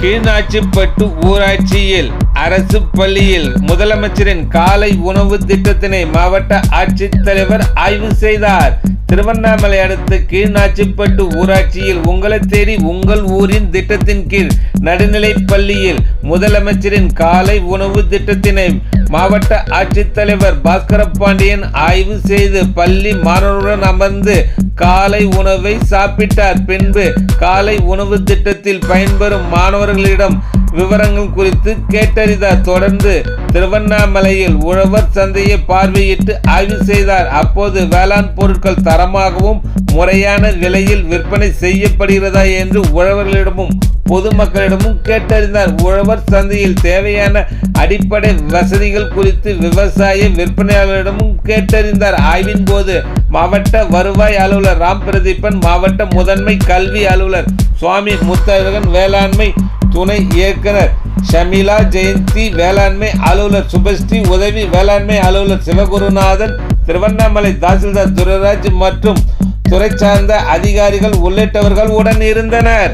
கீழ்நாச்சிப்பட்டு ஊராட்சியில் அரசு பள்ளியில் முதலமைச்சரின் காலை உணவு திட்டத்தினை மாவட்ட ஆட்சித்தலைவர் ஆய்வு செய்தார். திருவண்ணாமலை அடுத்த கீழ்நாச்சிப்பட்டு ஊராட்சியில் உங்களை தேடி உங்கள் ஊரின் திட்டத்தின் கீழ் நடுநிலைப் பள்ளியில் முதலமைச்சரின் காலை உணவு திட்டத்தினை மாவட்ட ஆட்சித்தலைவர் பாஸ்கரபாண்டியன் ஆய்வு செய்து பள்ளி மாணவருடன் அமர்ந்து காலை உணவை சாப்பிட்டார். பின்பு காலை உணவு திட்டத்தில் பயன்பெறும் மாணவர்களிடம் விவரங்கள் குறித்து கேட்டறிந்தார். தொடர்ந்து திருவண்ணாமலையில் உழவர் சந்தையை பார்வையிட்டு ஆய்வு செய்தார். அப்போது வேளாண் பொருட்கள் தரமாகவும் முறையான விலையில் விற்பனை செய்யப்படுகிறதா என்று உழவர்களிடமும் பொதுமக்களிடமும் கேட்டறிந்தார். உழவர் சந்தையில் தேவையான அடிப்படை வசதிகள் குறித்து விவசாய விற்பனையாளர்களிடமும் கேட்டறிந்தார். ஆய்வின் போது மாவட்ட வருவாய் அலுவலர் ராம் பிரதீபன், மாவட்ட முதன்மை கல்வி அலுவலர் சுவாமி முத்தழகன், வேளாண்மை துணை இயக்குனர் ஷமிலா ஜெயந்தி, வேளாண்மை அலுவலர் சுபஸ்ரீ, உதவி வேளாண்மை அலுவலர் சிவகுருநாதன், திருவண்ணாமலை தாசில்தார் துரைராஜ் மற்றும் துறை சார்ந்த அதிகாரிகள் உள்ளிட்டவர்கள் உடன் இருந்தனர்.